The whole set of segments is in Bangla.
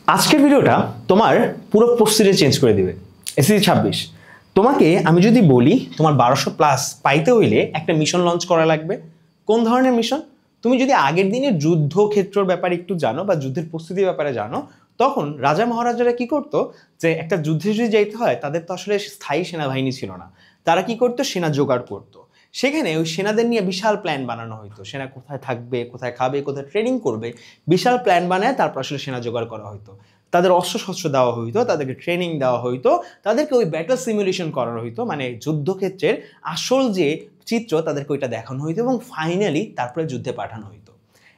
আজকের ভিডিওটা তোমার পুরো প্রস্তুতি চেঞ্জ করে দিবে। এসএসসি 26 তোমাকে আমি যদি বলি তোমার 1200+ পাইতে হইলে একটা মিশন লঞ্চ করা লাগবে। কোন ধরনের মিশন? তুমি যদি আগের দিনের যুদ্ধক্ষেত্রের ব্যাপারে একটু জানো বা যুদ্ধের প্রস্তুতির ব্যাপারে জানো, তখন রাজা মহারাজারা কি করতো, যে একটা যুদ্ধে যদি যাইতে হয় তাদের তো আসলে স্থায়ী সেনাবাহিনী ছিল না। তারা কি করতো, সেনা জোগাড় করতো। সেখানে ওই সেনাদের নিয়ে বিশাল প্ল্যান বানানো হইতো, সেনা কোথায় থাকবে, কোথায় খাবে, কোথায় ট্রেনিং করবে, বিশাল প্ল্যান বানায় তারপর আসলে সেনা জোগাড় করা হইতো। তাদের অস্ত্রশস্ত্র দেওয়া হইতো, তাদেরকে ট্রেনিং দেওয়া হইতো, তাদেরকে ওই ব্যাটল সিমুলেশন করানো হইতো, মানে যুদ্ধক্ষেত্রের আসল যে চিত্র তাদেরকে ওইটা দেখানো হইতো এবং ফাইনালি তারপরে যুদ্ধে পাঠানো হইতো।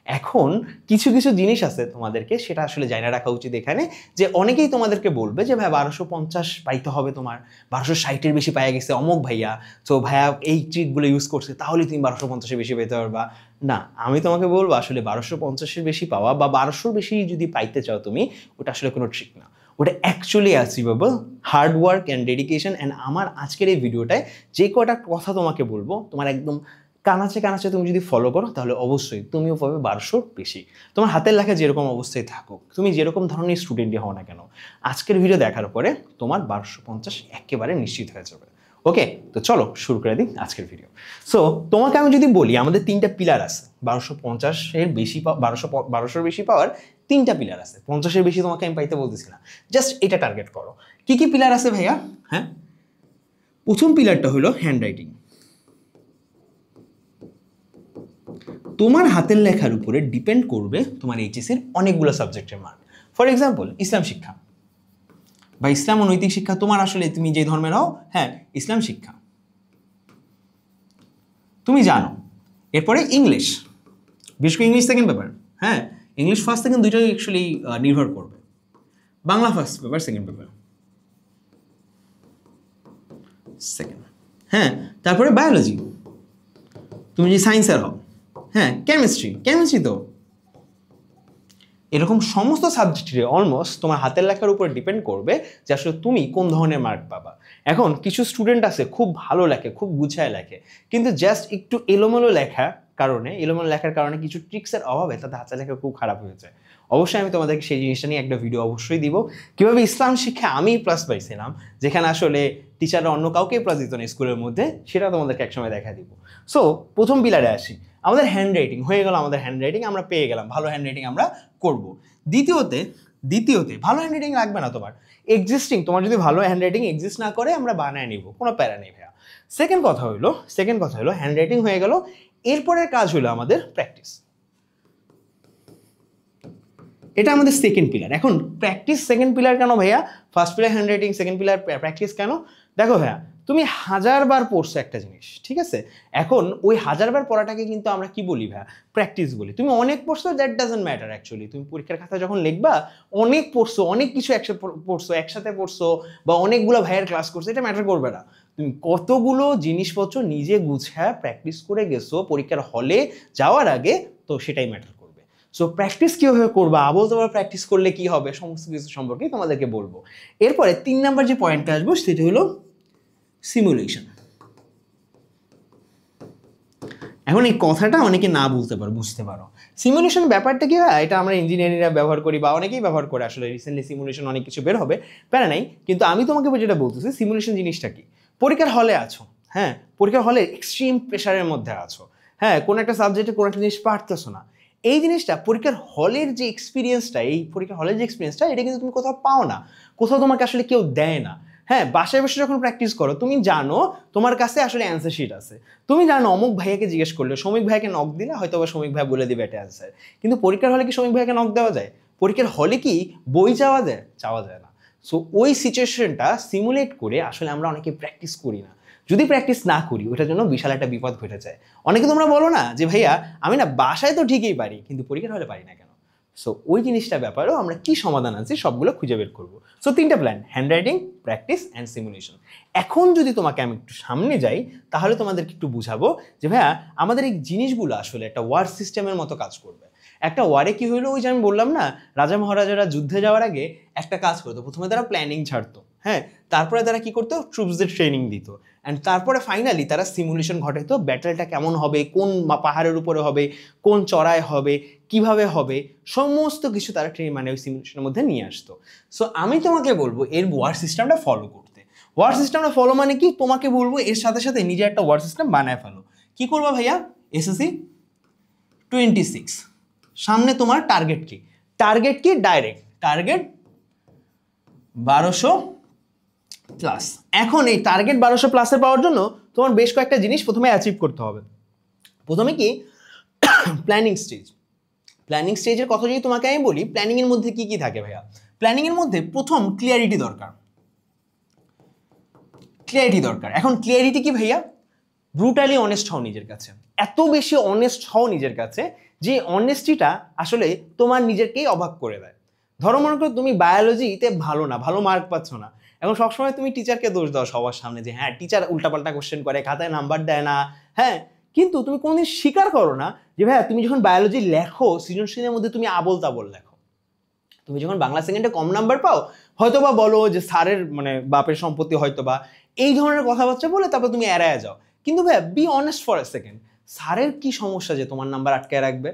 এখন কিছু কিছু জিনিস আছে তোমাদেরকে সেটা আসলে জানা রাখা উচিত এখানে, যে অনেকেই তোমাদেরকে বলবে যে ভাই 1250 পাইতে হবে, তোমার 1260-এর বেশি পাইয়া গেছে অমুক ভাইয়া, তো ভাইয়া এই ট্রিকগুলো ইউজ করছে তাহলে তুমি 1250-এর বেশি পেতে পারবা। না, আমি তোমাকে বলবো আসলে 1250-এর বেশি পাওয়া বা 1200-র বেশি যদি পাইতে চাও তুমি, ওটা আসলে কোনো ট্রিক না, ওটা actually achievable, hard work and dedication. And আমার আজকের এই ভিডিওটায় যে কটা কথা তোমাকে বলবো, তোমার একদম কানাচে কানাচে তুমি যদি ফলো করো তাহলে অবশ্যই তুমিও পাবে 1200-র বেশি। তোমার হাতের লেখা যেরকম অবস্থায় থাকুক, তুমি যেরকম ধরনের স্টুডেন্টই হও না কেন, আজকের ভিডিও দেখার পরে তোমার 1250 একেবারে নিশ্চিত হয়ে যাবে। ওকে, তো চলো শুরু করে দিই আজকের ভিডিও। সো তোমাকে আমি যদি বলি আমাদের 3টা পিলার আছে, 1250-এর বেশি 1200-র বেশি পাওয়ার 3টা পিলার আছে। 50-এর বেশি তোমাকে আমি পাইতে বলতেছি না, জাস্ট এটা টার্গেট করো। কি কি পিলার আছে ভাইয়া? হ্যাঁ, প্রথম পিলারটা হলো হ্যান্ড রাইটিং। তোমার হাতের লেখার উপরে ডিপেন্ড করবে তোমার এইচএসসির অনেকগুলো সাবজেক্টের মার্ক। ফর এক্সাম্পল ইসলাম শিক্ষা বা ইসলাম ও নৈতিক শিক্ষা, তোমার আসলে তুমি যে ধর্মের হও, হ্যাঁ ইসলাম শিক্ষা তুমি জানো। এরপরে ইংলিশ, বিশেষ করে ইংলিশ সেকেন্ড পেপার, হ্যাঁ ইংলিশ ফার্স্ট সেকেন্ড দুইটাই অ্যাকচুয়ালি নির্ভর করবে। Bangla first paper, second paper second, হ্যাঁ। তারপরে বায়োলজি, তুমি যদি সায়েন্সের হও, হ্যাঁ কেমিস্ট্রি তো এরকম সমস্ত সাবজেক্টে অলমোস্ট তোমার হাতের লেখার উপর ডিপেন্ড করবে যে আসলে তুমি কোন ধরনের মার্ক পাবা। এখন কিছু স্টুডেন্ট আছে খুব ভালো লেখে, খুব গুছায় লেখে, কিন্তু জাস্ট একটু এলোমেলো লেখার কারণে কিছু ট্রিক্সের অভাবে তাদের হাতের লেখা খুব খারাপ হয়ে যায়। অবশ্যই আমি তোমাদেরকে সেই জিনিসটা নিয়ে একটা ভিডিও অবশ্যই দিব, কীভাবে ইসলাম শিক্ষা আমি প্লাস পাইছিলাম যেখানে আসলে টিচাররা অন্য কাউকে প্লাস দিত না স্কুলের মধ্যে, সেটা তোমাদেরকে একসময় দেখা দিব। সো প্রথম পিলারে আসি, আমাদের হ্যান্ড রাইটিং হয়ে গেল, আমাদের হ্যান্ড রাইটিং আমরা পেয়ে গেলাম, ভালো হ্যান্ড রাইটিং আমরা করব। দ্বিতীয়তে ভালো হ্যান্ড রাইটিং লাগবে না তোমার, তোমার যদি ভালো হ্যান্ড রাইটিং এক্সিস্ট না করে আমরা বানায় নিব, কোনো প্যারা নেই ভাইয়া। সেকেন্ড কথা হলো হ্যান্ড রাইটিং হয়ে গেল, এরপরের কাজ হলো আমাদের প্র্যাকটিস। এটা আমাদের সেকেন্ড পিলার। এখন প্র্যাকটিস সেকেন্ড পিলার কেন ভাইয়া? First pillar hand writing, second pillar practice কেন? দেখো ভাইয়া, তুমি 1000বার পড়ছো একটা জিনিস, ঠিক আছে, এখন ওই 1000বার পড়াটাকে কিন্তু আমরা কি বলি ভাইয়া? প্র্যাকটিস বলি। তুমি অনেক পড়ছো, দ্যাট ডাজন্ট ম্যাটার অ্যাকচুয়ালি। তুমি পরীক্ষার খাতা যখন লিখবা, অনেক পড়ছো, অনেক কিছু একসাথে পড়ছো বা অনেকগুলো ভাইয়ের ক্লাস করছো, এটা ম্যাটার করবে না। তুমি কতগুলো জিনিসপত্র নিজে গুছায় প্র্যাকটিস করে গেছো পরীক্ষার হলে যাওয়ার আগে, তো সেটাই ম্যাটার করবে। সো প্র্যাকটিস কীভাবে করবা, বলতে পারো প্র্যাকটিস করলে কি হবে, সমস্ত কিছু সম্পর্কে তোমাদেরকে বলবো। এরপরে 3 নাম্বার যে পয়েন্টটা আসবো সেটা হলো সিমুলেশন। এখন এই কথাটা অনেকে না বুঝতে পারো। সিমুলেশন ব্যাপারটা কি হয়, এটা আমরা ইঞ্জিনিয়ারিংরা ব্যবহার করি বা অনেকেই ব্যবহার করে, আসলে রিসেন্টলি সিমুলেশন অনেক কিছু বের হবে, প্যারা নাই। কিন্তু আমি তোমাকে যেটা বলতেছি, সিমুলেশন জিনিসটা কি, পরীক্ষার হলে আছো, হ্যাঁ পরীক্ষার হলে এক্সট্রিম প্রেশারের মধ্যে আছো, হ্যাঁ কোনো একটা সাবজেক্টে কোনো একটা জিনিস পারতেছো না, এই জিনিসটা পরীক্ষার হলের যে এক্সপিরিয়েন্সটা, এটা কিন্তু তুমি কোথাও পাও না, কোথাও তোমাকে আসলে কেউ দেয় না। হ্যাঁ, বাসায় বসে যখন প্র্যাকটিস করো তুমি জানো তোমার কাছে আসলে অ্যান্সার শিট আছে, তুমি জানো অমুক ভাইয়াকে জিজ্ঞেস করলে, শ্রমিক ভাইয়াকে নক দিলে হয়তো বা শ্রমিক ভাই বলে দিবে এটা অ্যান্সার। কিন্তু পরীক্ষার হলে কি শ্রমিক ভাইয়াকে নক দেওয়া যায়? পরীক্ষার হলে কি বই চাওয়া যায় না। সো ওই সিচুয়েশনটা সিমুলেট করে আসলে আমরা অনেকে প্র্যাকটিস করি না। যদি প্র্যাকটিস না করি ওটার জন্য বিশাল একটা বিপদ ঘটে যায়। অনেকে তোমরা বলো না যে ভাইয়া আমি না বাসায় তো ঠিকই পারি কিন্তু পরীক্ষার হলে পারি না কেন? সো ওই জিনিসটা ব্যাপারেও আমরা কি সমাধান আছে সবগুলো খুঁজে বের করবো। সো 3টা plan, hand writing, practice and simulation. এখন যদি তোমাকে আমি একটু সামনে যাই তাহলে তোমাদেরকে একটু বুঝাবো যে ভাইয়া আমাদের এই জিনিসগুলো আসলে একটা ওয়ার সিস্টেমের মতো কাজ করবে। একটা ওয়ারে কি হইলো, ওই যে আমি বললাম না, রাজা মহারাজারা যুদ্ধে যাওয়ার আগে একটা কাজ করতো, প্রথমে তারা প্ল্যানিং ছাড়তো, হ্যাঁ, তারপরে তারা কি করতো, ট্রুপসদের ট্রেনিং দিত, অ্যান্ড তারপরে ফাইনালি তারা সিমুলেশন ঘটাইতো ব্যাটেলটা কেমন হবে, কোন পাহাড়ের উপরে হবে, কোন চড়াই হবে, কিভাবে হবে, সমস্ত কিছু তারা মানে ওই সিমুলেশনের মধ্যে নিয়ে আসতো। সো আমি তোমাকে বলবো এর ওয়ার সিস্টেমটা ফলো করতে। ওয়ার সিস্টেমটা ফলো মানে কি, তোমাকে বলবো এর সাথে সাথে নিজে একটা ওয়ার সিস্টেম বানায় ফেলো। কি করবা ভাইয়া, এসএসসি 26 সামনে তোমার টার্গেট কি, টার্গেট কি, ডাইরেক্ট টার্গেট 1200+। এখন এই টার্গেট 1200+ পাওয়ার জন্য তোমার বেশ কয়েকটা জিনিস প্রথমে অ্যাচিভ করতে হবে। প্রথমে কি, প্ল্যানিং স্টেজ। প্ল্যানিং স্টেজের কথা যদি তোমাকে আমি বলি, প্ল্যানিং এর মধ্যে কি কি থাকে ভাইয়া, প্ল্যানিং এর মধ্যে প্রথম ক্লিয়ারিটি দরকার, ক্লিয়ারিটি দরকার। এখন ক্লিয়ারিটি কি ভাইয়া, ব্রুটালি অনেস্ট হও নিজের কাছে, এত বেশি অনেস্ট হও নিজের কাছে যে অনেস্টিটা আসলে তোমার নিজেকেই অবাক করে দেয়। ধরো মনে করো তুমি বায়োলজিতে ভালো না, ভালো মার্ক পাচ্ছ না, এখন সবসময় তুমি টিচারকে দোষ দাও সবার সামনে যে হ্যাঁ টিচার উল্টাপাল্টা কোশ্চেন করে, খাতায় নাম্বার দেয় না, হ্যাঁ, কিন্তু তুমি কোনোদিন স্বীকার করো না যে ভাইয়া তুমি যখন বায়োলজি লেখো সৃজনশীলের মধ্যে তুমি আবোল তাবোল লেখো। তুমি যখন বাংলা সেকেন্ডে কম নাম্বার পাও হয়তো বা বলো যে স্যারের মানে বাপের সম্পত্তি হয়তো বা, এই ধরনের কথাবার্তা বলে তারপর তুমি এড়ায় যাও। কিন্তু ভাইয়া be honest for a second, স্যারের কি সমস্যা যে তোমার নাম্বার আটকায় রাখবে,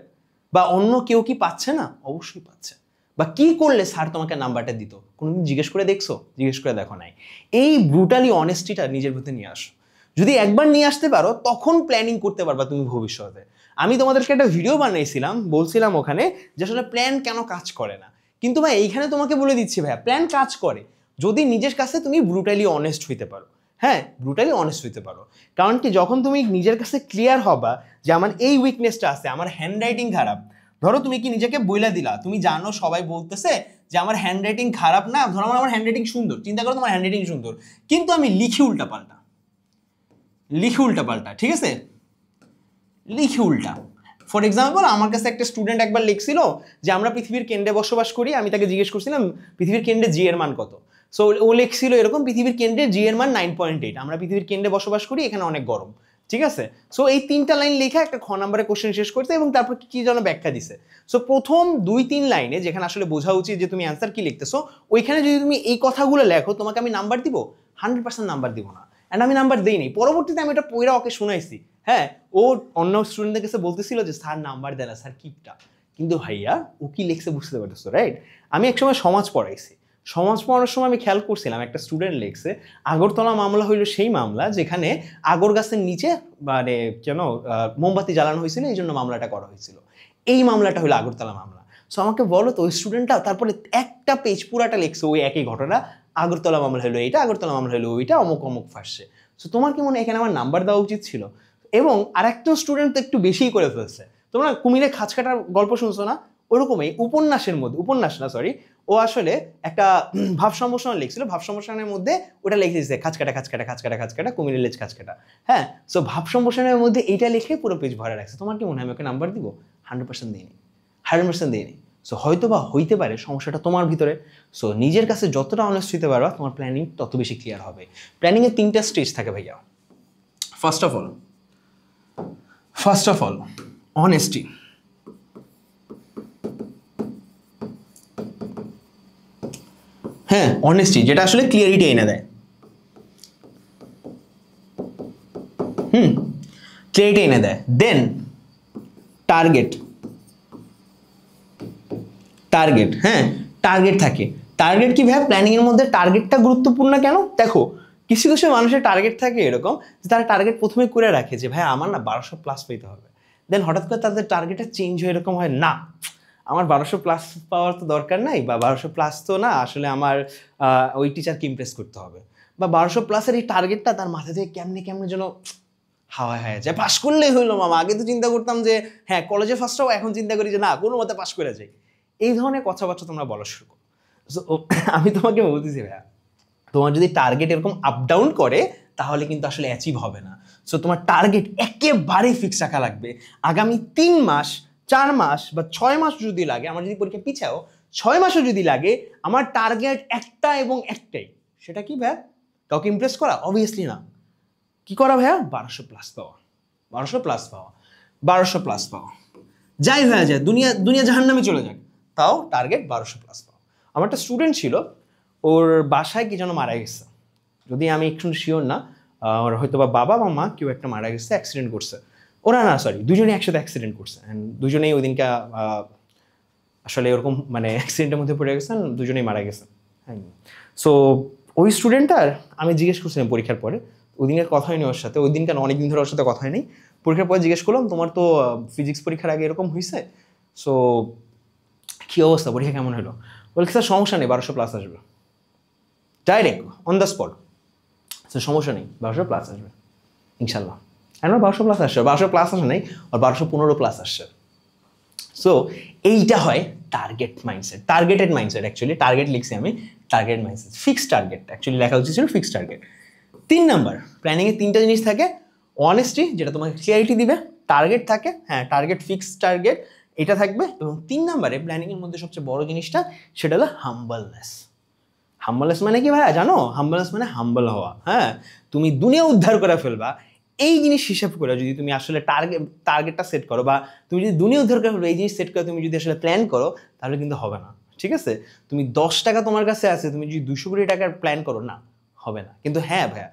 বা অন্য কেউ কি পাচ্ছে না, অবশ্যই পাচ্ছে, বা কি করলে স্যার তোমাকে নাম্বারটা দিত কোনোদিন জিজ্ঞেস করে দেখছো, জিজ্ঞেস করে দেখো নাই। এই ব্রুটালি অনেস্টিটা নিজের ভিতরে নিয়ে আসো, যদি একবার নিয়ে আসতে পারো তখন প্ল্যানিং করতে পারবা তুমি ভবিষ্যতে। আমি তোমাদেরকে একটা ভিডিও বানাইছিলাম, বলছিলাম ওখানে যে আসলে প্ল্যান কেন কাজ করে না, কিন্তু ভাই এইখানে তোমাকে বলে দিচ্ছি ভাইয়া প্ল্যান কাজ করে যদি নিজের কাছে তুমি ব্রুটালি অনেস্ট হইতে পারো। হ্যাঁ, ব্রুটালি অনেস্ট হইতে পারো, কারণ কি যখন তুমি নিজের কাছে ক্লিয়ার হবা যে আমার এই উইকনেসটা আছে, আমার হ্যান্ডরাইটিং খারাপ। ধরো তুমি কি নিজেকে বইলা দিলা, তুমি জানো সবাই বলতেছে যে আমার হ্যান্ডরাইটিং খারাপ না, ধরো আমার হ্যান্ডরাইটিং সুন্দর, চিন্তা করো তোমার হ্যান্ডরাইটিং সুন্দর, কিন্তু আমি লিখি উল্টাপাল্টা, লিখি উল্টাপাল্টা, ঠিক আছে, লিখি উল্টা। ফর এক্সাম্পল আমার কাছে একটা স্টুডেন্ট একবার লিখছিল যে আমরা পৃথিবীর কেন্দ্রে বসবাস করি, আমি তাকে জিজ্ঞেস করছিলাম পৃথিবীর কেন্দ্রে জি এর মান কত, সো ও লিখছিল এরকম পৃথিবীর কেন্দ্রে জি এর মান 9.8, আমরা পৃথিবীর কেন্দ্রে বসবাস করি, এখানে অনেক গরম, ঠিক আছে। সো এই 3টা লাইন লেখা একটা খ নাম্বারের কোশ্চেন শেষ করতে, এবং তারপর কি যেন ব্যাখ্যা দিছে। সো প্রথম 2-3 লাইনে যেখানে আসলে বোঝা উচিত যে তুমি অ্যান্সার কি লিখতেছো, ওইখানে যদি তুমি এই কথাগুলো লেখো তোমাকে আমি নাম্বার দিব, 100% নাম্বার দিব না, অ্যান্ড আমি নাম্বার দিইনি, পরবর্তীতে আমি এটা পইরা ওকে শুনাইছি। হ্যাঁ, ও অন্য স্টুডেন্টদের কাছে বলতেছিল যে স্যার নাম্বার দেয় না, স্যার কিপটা, কিন্তু ভাইয়া ও কি লিখছে বুঝতে পারতেছো, রাইট। আমি একসময় সমাজ পড়াইছি, সমাজ পড়ানোর সময় আমি খেয়াল করছিলাম একটা স্টুডেন্ট লিখছে আগরতলা মামলা হইল সেই মামলা যেখানে আগর গাছের নিচে মানে কেন মোমবাতি জ্বালানো হয়েছিল, এই জন্য মামলাটা করা হয়েছিল, এই মামলাটা হলো আগরতলা মামলা। সো আমাকে বলো তো ওই স্টুডেন্টটা তারপরে একটা পেজ পুরাটা লিখছে ওই একই ঘটনা, আগরতলা মামলা হলো এইটা, আগরতলা মামলা হলো ওইটা, অমুক অমুক ফাঁসছে। সো তোমার কি মনে হয় এখানে আমার নাম্বার দেওয়া উচিত ছিল? এবং আরেকটা স্টুডেন্ট তো একটু বেশিই করে ফেলছে, তোমরা কুমিরে খাঁচ কাটার গল্প শুনছো না, ওরকমই উপন্যাসের মধ্যে, উপন্যাস না সরি, ও আসলে একটা ভাব সম্ভাষণ লিখছিল, ভাব সম্ভাষণের মধ্যে ওটা লিখে দিয়েছে খাঁচ কাটা খাঁচ কাটা খাঁচ কাটা খাঁচ কাটা কুমিরের লেজ খাঁচ কাটা। হ্যাঁ, সো ভাব সম্ভাষণের মধ্যে এইটা লিখে পুরো পেজ ভরে রাখছে। তোমার কি মনে হয় আমি ওকে নাম্বার দিব? 100% দিইনি, 100% দিইনি। সো হয়তো বা হইতে পারে সমস্যাটা তোমার ভিতরে। সো নিজের কাছে যতটা অনেস্ট হইতে পারবা তোমার প্ল্যানিং তত বেশি ক্লিয়ার হবে। প্ল্যানিংয়ের 3টা স্টেজ থাকে ভাইয়া। First of all honesty. হ্যাঁ, অনেস্টি যেটা আসলে ক্লিয়ারিটি এনে দেয়। ক্লিয়ারিটি এনে দেয়। দেন টার্গেট, হ্যাঁ টার্গেট থাকে। টার্গেট কি ভাই, প্ল্যানিং এর মধ্যে টার্গেটটা গুরুত্বপূর্ণ কেন? দেখো কিছু কিছু মানুষের টার্গেট থাকে এরকম যে তারা টার্গেট প্রথমে করে রাখে যে ভাই আমার না 1200+ পেতে হবে, দেন হঠাৎ করে তাদের টার্গেটটা চেঞ্জ হয়ে এরকম হয় না আমার 1200+ পাওয়ার তো দরকার নাই, বা 1200+ তো না, আসলে আমার ওই টিচারকে ইমপ্রেস করতে হবে, বা 1200+-এর এই টার্গেটটা তার মাথা থেকে কেমনে কেমনে যেন হাওয়া হয়ে যায়, পাশ করলেই হইলো মামা, আগে তো চিন্তা করতাম যে হ্যাঁ কলেজে ফার্স্ট হবো, এখন চিন্তা করি যে না কোনো মতে পাশ করে যাই। এই ধরনের কথাবার্তা তোমরা বলা শুরু করো। আমি তোমাকে বলতেছি ভাইয়া, তোমার যদি টার্গেট এরকম আপ ডাউন করে তাহলে কিন্তু আসলে অ্যাচিভ হবে না। সো তোমার টার্গেট একেবারেই ফিক্স রাখা লাগবে। আগামী 3 মাস 4 মাস বা 6 মাস যদি লাগে, আমার যদি পরীক্ষা পিছাও 6 মাসও যদি লাগে, আমার টার্গেট একটা এবং একটাই, সেটা কি ভাইয়া? কাউকে ইমপ্রেস করা? অবভিয়াসলি না। কি করা ভাইয়া? 1200+ পাওয়া, 1200+ পাওয়া, 1200+ পাওয়া, যাই হয়ে যায় দুনিয়া জাহান্নামে চলে যাক, তাও টার্গেট 1200+ পাওয়া। আমার একটা স্টুডেন্ট ছিল, ওর বাসায় কি যেন মারা গেছে, যদি আমি একটু শিওর না, ওর হয়তো বা বাবা বা মা কেউ একটা মারা গেছে, অ্যাক্সিডেন্ট করছে। ওরা না সরি দুজনেই একসাথে অ্যাক্সিডেন্ট করছে, অ্যান্ড দুজনেই ওই দিনকে আসলে এরকম মানে অ্যাক্সিডেন্টের মধ্যে পড়ে গেছেন, দুজনেই মারা গেছে। হ্যাঁ, সো ওই স্টুডেন্টটার আমি জিজ্ঞেস করছিলাম পরীক্ষার পরে, ওই দিনের কথা হয়নি ওর সাথে, ওই দিনকার অনেকদিন ধরে ওর সাথে কথা হয়নি। পরীক্ষার পরে জিজ্ঞেস করলাম তোমার তো ফিজিক্স পরীক্ষার আগে এরকম হয়েছে, সো কী অবস্থা, পরীক্ষা কেমন হলো? বলছে স্যার সমস্যা নেই, 1200+ আসবে, direct on the spot. Sir সমস্যা নেই, 1200+ আসবে ইনশাল্লাহ। আমার 1200+ আসছে, 1200+ আসে নাই, আর 1215+ আসছে। সো এইটা হয় target mindset, targeted mindset. Actually target লিখছি আমি, target mindset, fixed target actually লেখা উচিত ছিল ফিক্সড টার্গেট। 3 নাম্বার প্ল্যানিংয়ে 3টা জিনিস থাকে, অনেস্টি যেটা তোমাকে ক্লিয়ারিটি দিবে, টার্গেট থাকে, হ্যাঁ টার্গেট, ফিক্সড টার্গেট এটা থাকবে, এবং 3 নাম্বারে প্ল্যানিংয়ের মধ্যে সবচেয়ে বড় জিনিসটা সেটা হলো হাম্বলনেস। হাম্বলনেস মানে কি ভাইয়া জানো? হাম্বলনেস মানে হাম্বল হওয়া। হ্যাঁ, তুমি দুনিয়া উদ্ধার করে ফেলবা এই জিনিস হিসাব করে যদি তুমি আসলে টার্গেটটা সেট করো, বা তুমি যদি দুনিয়া উদ্ধার করে ফেলবো এই জিনিস সেট করে তুমি যদি আসলে প্ল্যান করো, তাহলে কিন্তু হবে না। ঠিক আছে, তুমি 10 টাকা তোমার কাছে আছে, তুমি যদি 200 কোটি টাকার প্ল্যান করো, না হবে না। কিন্তু হ্যাঁ ভাইয়া,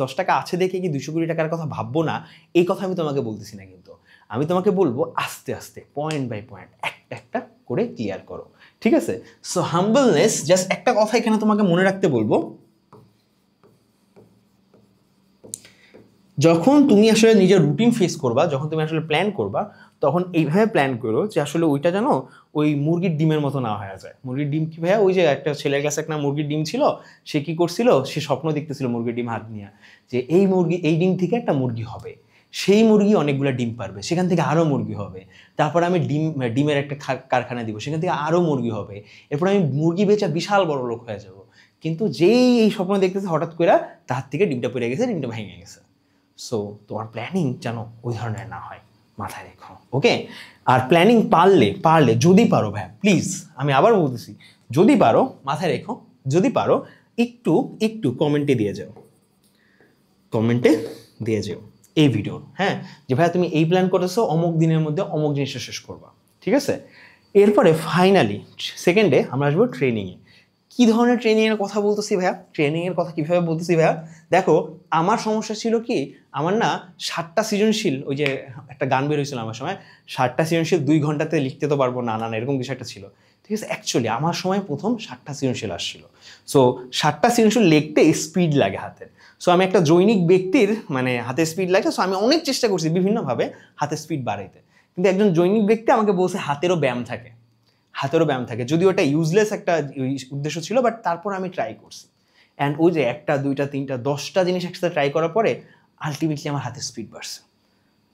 10 টাকা আছে দেখে কি 200 কোটি টাকার কথা ভাববো না, এই কথা আমি তোমাকে বলতেছি না। কিন্তু আমি তোমাকে বলবো আস্তে আস্তে পয়েন্ট বাই পয়েন্ট একটা একটা করে ক্লিয়ার করো। ঠিক আছে, সো হাম্বলনেস, জাস্ট একটা কথা এখানে তোমাকে মনে রাখতে বলবো, যখন তুমি আসলে নিজের রুটিন ফেস করবা, যখন তুমি আসলে প্ল্যান করবা, তখন এইভাবে প্ল্যান করো যে আসলে ওইটা জানো ওই মুরগির ডিমের মতো না হয়ে যায়। মুরগির ডিম কি ভাইয়া, ওই যে একটা ছেলের কাছে একটা মুরগির ডিম ছিল, সে কি করছিল, সে স্বপ্ন দেখতেছিল মুরগির ডিম হাত নিয়ে, যে এই ডিম থেকে একটা মুরগি হবে, সেই মুরগি অনেকগুলো ডিম পারবে, সেখান থেকে আরও মুরগি হবে, তারপর আমি ডিমের একটা কারখানা দিব, সেখান থেকে আরও মুরগি হবে, এরপর আমি মুরগি বেচা বিশাল বড় লোক হয়ে যাব। কিন্তু যেই এই স্বপ্ন দেখতেছে, হঠাৎ করে তার থেকে ডিমটা পড়ে গেছে, ডিমটা ভেঙে গেছে। সো তোমার প্ল্যানিং যেন ওই ধরনের না হয়, মাথায় রেখো। ওকে, আর প্ল্যানিং পারলে যদি পারো ভাই, প্লিজ আমি আবার বলতেছি, যদি পারো মাথায় রেখো, যদি পারো একটু একটু কমেন্টে দিয়ে যাও এই ভিডিওর, হ্যাঁ, যে ভাইয়া তুমি এই প্ল্যান করেছো, অমুক দিনের মধ্যে অমুক জিনিসটা শেষ করবা। ঠিক আছে, এরপরে ফাইনালি সেকেন্ডে আমরা আসবো ট্রেনিংয়ে। কী ধরনের ট্রেনিংয়ের কথা বলতেছি ভাইয়া, ট্রেনিংয়ের কথা কীভাবে বলতেছি ভাইয়া? দেখো, আমার সমস্যা ছিল কি, আমার না 7টা সৃজনশীল, ওই যে একটা গান বের হয়েছিল আমার সময়, 7টা সৃজনশীল 2 ঘন্টাতে লিখতে তো পারবো না, এরকম কিছু একটা ছিল। ঠিক আছে, অ্যাকচুয়ালি আমার সময় প্রথম 7টা সৃজনশীল আসছিল। সো 7টা সৃজনশীল লিখতে স্পিড লাগে হাতের। সো আমি একটা জৈনিক ব্যক্তির মানে হাতে স্পিড লাগে, সো আমি অনেক চেষ্টা করছি বিভিন্নভাবে হাতের স্পিড বাড়াইতে, কিন্তু একজন জৈনিক ব্যক্তি আমাকে বলছে হাতেরও ব্যায়াম থাকে, যদিও ওটা ইউজলেস একটা উদ্দেশ্য ছিল, বাট তারপর আমি ট্রাই করছি। অ্যান্ড ওই যে 1টা 2টা 3টা 10টা জিনিস একসাথে ট্রাই করার পরে আলটিমেটলি আমার হাতের স্পিড বাড়ছে।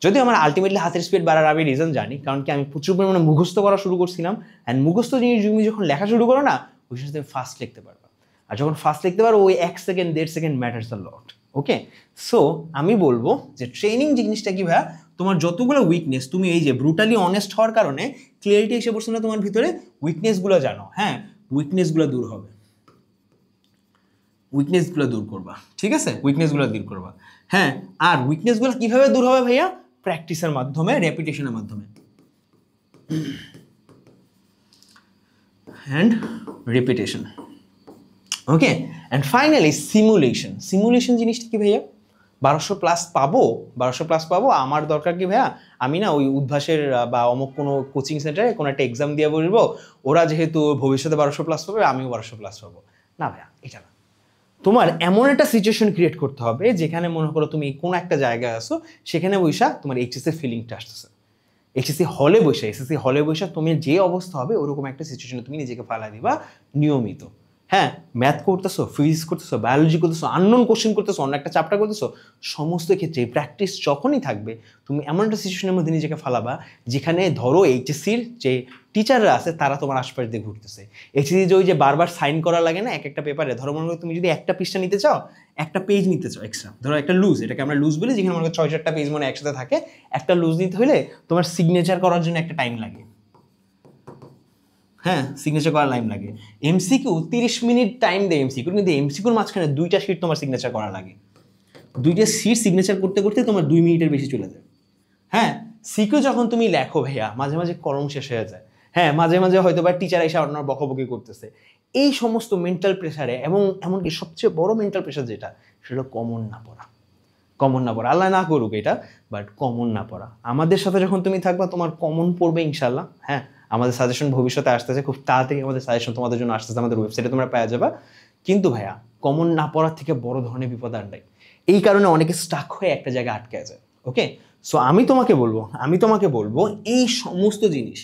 যদিও আমার আলটিমেটলি হাতের স্পিড বাড়ার আমি রিজন জানি, কারণ কি আমি প্রচুর পরিমাণে মুখস্থ করা শুরু করছিলাম, অ্যান্ড মুখস্থ জিনিস তুমি যখন লেখা শুরু করো না, ওই সাথে তুমি ফাস্ট লিখতে পারবা, আর যখন ফাস্ট লিখতে পারো ওই 1 সেকেন্ড 1.5 সেকেন্ড ম্যাটার্স আ লট। ওকে, সো আমি বলবো যে ট্রেনিং জিনিসটা কি ভাইয়া, তোমার যতগুলো উইকনেস, তুমি এই যে ব্রুটালি অনেস্ট হওয়ার কারণে ক্লিয়ারিটি এসে পড়ছে না তোমার ভিতরে, উইকনেসগুলো জানো, হ্যাঁ উইকনেসগুলো দূর হবে, উইকনেসগুলো দূর করবা। ঠিক আছে, উইকনেসগুলো দূর করবা, হ্যাঁ। আর উইকনেসগুলো কীভাবে দূর হবে ভাইয়া? প্র্যাকটিসের মাধ্যমে, রেপিটেশনের মাধ্যমে, and repetition. Okay, and finally simulation জিনিসটা কি ভাইয়া? 1200+ পাবো, আমার দরকার কি ভাইয়া, আমি না ওই উদ্ভাসের বা অমুক কোনো কোচিং সেন্টারে কোনো একটা এক্সাম দিয়ে বলবো, ওরা যেহেতু ভবিষ্যতে 1200+ পাবে, আমিও 1200+ পাবো। না ভাইয়া, এটা না। তোমার এমন একটা সিচুয়েশন ক্রিয়েট করতে হবে যেখানে মনে করো তুমি কোনো একটা জায়গায় আসো, সেখানে বৈশা তোমার এইচএসসি ফিলিংটা আসতেছে, এসএসসি হলে বৈশা তুমি যে অবস্থা হবে ওরকম একটা সিচুয়েশনে তুমি নিজেকে ফালা দিবা নিয়মিত। হ্যাঁ, ম্যাথ করতেছো, ফিজিক্স করতেছো, বায়োলজি করতেছো, আননোন কোশ্চেন করতেছো, অন্য একটা চ্যাপ্টার করতেছো, সমস্ত ক্ষেত্রে প্র্যাকটিস যখনই থাকবে, তুমি এমন একটা সিচুয়েশনের মধ্যে নিজেকে ফালাবা যেখানে ধরো এইচএসসির যে টিচাররা আছে তারা তোমার আশপাশ দিয়ে ঘুরতেছে। এইচএসসি যে ওই যে বারবার সাইন করা লাগে না এক একটা পেপারে, ধরো মনে করো তুমি যদি একটা পৃষ্ঠা নিতে চাও, একটা পেজ নিতে চাও এক্সট্রা, ধরো একটা লুজ, এটাকে আমরা লুজ বলি, যেখানে মনে করো 6-4টা পেজ মনে একসাথে থাকে, একটা লুজ নিতে হলে তোমার সিগনেচার করার জন্য একটা টাইম লাগে। হ্যাঁ, সিগনেচার করার টাইম লাগে। এমসিকিউ 30 মিনিট টাইম দেয় এমসিকিউ, কিন্তু এমসিকিউর মাঝখানে 2টা শিট তোমার সিগনেচার করা লাগে, 2টা শিট সিগনেচার করতে করতে তোমার 2 মিনিটের বেশি চলে যায়। হ্যাঁ, সিকিউ যখন তুমি লেখো ভাইয়া, মাঝে মাঝে কলম শেষ হয়ে যায়, হ্যাঁ, মাঝে মাঝে হয়তো বা টিচার এসে আপনার বকাবকি করতেছে। এই সমস্ত মেন্টাল প্রেশারে এবং এমনকি সবচেয়ে বড় মেন্টাল প্রেশার যেটা, সেটা কমন না পড়া। কমন না পড়া, আল্লাহ না করুক এটা, বাট কমন না পড়া। আমাদের সাথে যখন তুমি থাকবা তোমার কমন পড়বে ইনশাল্লাহ। হ্যাঁ, আমাদের সাজেশন ভবিষ্যতে আসতেছে, খুব তাড়াতাড়ি আমাদের সাজেশন তোমাদের জন্য আসতেছে, আমাদের ওয়েবসাইটে তোমরা পেয়ে যাবা। কিন্তু ভাইয়া, কমন না পড়ার থেকে বড় ধরনের বিপদ আর নাই। এই কারণে অনেকে স্টাক হয়ে একটা জায়গায় আটকে যায়। ওকে, সো আমি তোমাকে বলবো এই সমস্ত জিনিস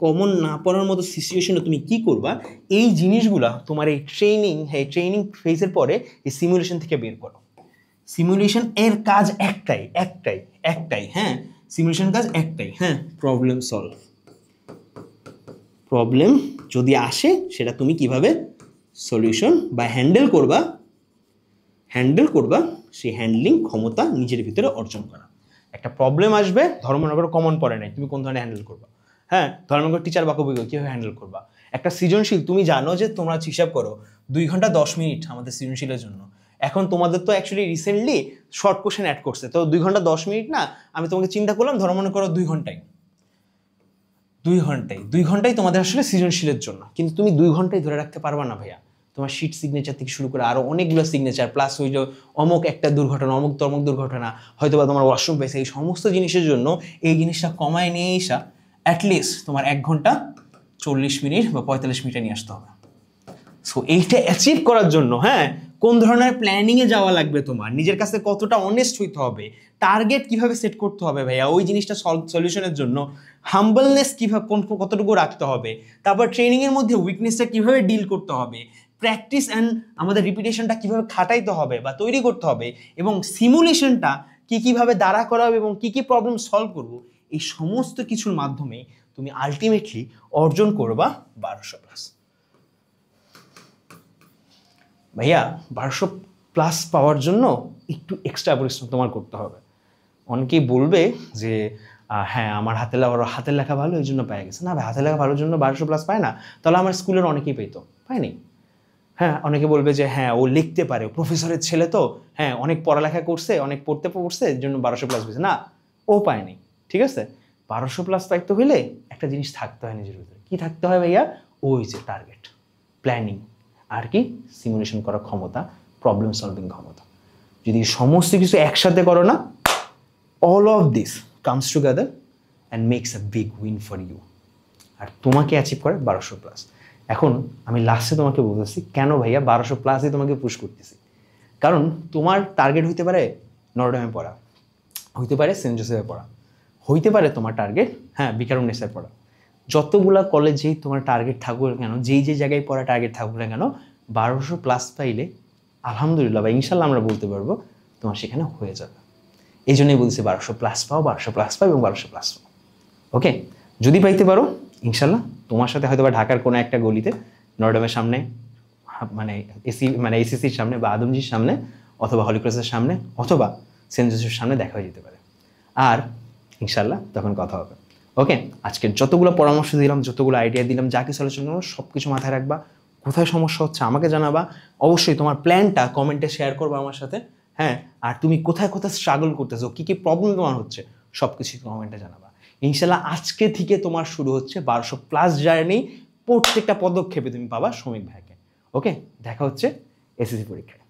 কমন না পড়ার মতো সিচুয়েশনে তুমি কি করবা, এই জিনিসগুলা তোমার এই ট্রেনিং ফেজের পরে এই সিমুলেশন থেকে বের করো। সিমুলেশন এর কাজ একটাই। হ্যাঁ, সিমুলেশন কাজ একটাই। হ্যাঁ, প্রবলেম সলভ। প্রবলেম যদি আসে সেটা তুমি কিভাবে সলিউশন বা হ্যান্ডেল করবা, সেই হ্যান্ডলিং ক্ষমতা নিজের ভিতরে অর্জন করা। একটা প্রবলেম আসবে, ধর্ম মনে করো কমন পড়ে নাই, তুমি কোন ধরনের হ্যান্ডেল করবা? হ্যাঁ, ধর্ম মনে করো টিচার বাকবি কীভাবে হ্যান্ডেল করবা? একটা সৃজনশীল, তুমি জানো যে তোমরা হিসাব করো 2 ঘন্টা 10 মিনিট আমাদের সৃজনশীলের জন্য। এখন তোমাদের তো actually recently short question add করছে, তো 2 ঘন্টা 10 মিনিট না, আমি তোমাকে চিন্তা করলাম ধরো মনে করো 2 ঘন্টায় তোমাদের আসলে সৃজনশীলের জন্য। কিন্তু তুমি 2 ঘন্টায় ধরে রাখতে পারবা না ভাইয়া। তোমার শিট সিগনেচার থেকে শুরু করে আরও অনেকগুলো সিগনেচার, প্লাস ওই যে অমুক একটা দুর্ঘটনা, অমুক তমুক দুর্ঘটনা, হয়তো বা তোমার ওয়াশরুম পেয়েছে, এই সমস্ত জিনিসের জন্য এই জিনিসটা কমায় নিয়ে এসা অ্যাটলিস্ট তোমার 1 ঘন্টা 40 মিনিট বা 45 মিনিটে নিয়ে আসতে হবে। সো এইটা অ্যাচিভ করার জন্য, হ্যাঁ, কোন ধরনের প্ল্যানিংয়ে যাওয়া লাগবে, তোমার নিজের কাছে কতটা অনেস্ট হইতে হবে, টার্গেট কিভাবে সেট করতে হবে ভাইয়া ওই জিনিসটা সলিউশনের জন্য, হাম্বলনেস কিভাবে কতটুকু রাখতে হবে, তারপর ট্রেনিংয়ের মধ্যে উইকনেসটা কিভাবে ডিল করতে হবে, প্র্যাকটিস অ্যান্ড আমাদের রিপিটেশনটা কিভাবে খাটাইতে হবে বা তৈরি করতে হবে, এবং সিমুলেশনটা কিভাবে দাঁড়া করা হবে এবং কি প্রবলেম সলভ করব, এই সমস্ত কিছুর মাধ্যমে তুমি আলটিমেটলি অর্জন করবা 1200+। ভাইয়া 1200+ পাওয়ার জন্য একটু এক্সট্রা পরিশ্রম তোমার করতে হবে। অনেকেই বলবে যে হ্যাঁ, আমার হাতের লেখা ভালো এই জন্য পেয়ে গেছে। না ভাই, হাতের লেখা ভালোর জন্য 1200+ পায় না, তাহলে আমার স্কুলের অনেকেই পেতো, পায়নি। হ্যাঁ, অনেকে বলবে যে হ্যাঁ ও লিখতে পারে, প্রফেসরের ছেলে তো, হ্যাঁ অনেক পড়ালেখা করছে, অনেক পড়তে এর জন্য 1200+ পেয়েছে। না, ও পায়নি। ঠিক আছে, 1200+ পাইতে হইলে একটা জিনিস থাকতে হয় নিজের ভিতরে। কি থাকতে হয় ভাইয়া? ওই যে টার্গেট, প্ল্যানিং, আর কি সিমুলেশন করার ক্ষমতা, প্রবলেম সলভিং ক্ষমতা। যদি সমস্ত কিছু একসাথে করো না, all of this comes together and makes a big win for you, আর তোমাকে অ্যাচিভ করে 1200+। এখন আমি লাস্টে তোমাকে বলতেছি কেন ভাইয়া 1200+ই তোমাকে পুশ করতেছি। কারণ তোমার টার্গেট হইতে পারে নটরডেমে পড়া, হইতে পারে সেন্ট জোসেফে পড়া, হইতে পারে তোমার টার্গেট হ্যাঁ বিকারুন্নেসে পড়া। যতগুলা কলেজেই তোমার টার্গেট থাকুক কেন, যেই জায়গায় পড়া টার্গেট থাকুক না কেন, 1200+ পাইলে আলহামদুলিল্লাহ বা ইনশাল্লাহ আমরা বলতে পারবো তোমার সেখানে হয়ে যাবে। এই জন্যই বলছি 1200+ পাও, 1200+ পাও এবং 1200+ পাও। ওকে, যদি পাইতে পারো ইনশাল্লাহ তোমার সাথে হয়তো বা ঢাকার কোনো একটা গলিতে নটরডেমের সামনে, মানে এসিসির সামনে বা আদমজির সামনে অথবা হলি ক্রসের সামনে অথবা সেন্ট জোসেফের সামনে দেখা হয়ে যেতে পারে, আর ইনশাল্লাহ তখন কথা হবে। ওকে, আজকের যতগুলো পরামর্শ দিলাম, যতগুলো আইডিয়া দিলাম, যা কিছু আলোচনা করবো সব কিছু মাথায় রাখবা। কোথায় সমস্যা হচ্ছে আমাকে জানাবা, অবশ্যই তোমার প্ল্যানটা কমেন্টে শেয়ার করবা আমার সাথে। হ্যাঁ, আর তুমি কোথায় কোথায় স্ট্রাগল করতেছো, কী প্রবলেম তোমার হচ্ছে, সব কিছু কমেন্টে জানাবা। ইনশাল্লাহ আজকে থেকে তোমার শুরু হচ্ছে 1200+ জার্নি। প্রত্যেকটা পদক্ষেপে তুমি পাবা শ্রমিক ভাইকে। ওকে, দেখা হচ্ছে এসএসসি পরীক্ষায়।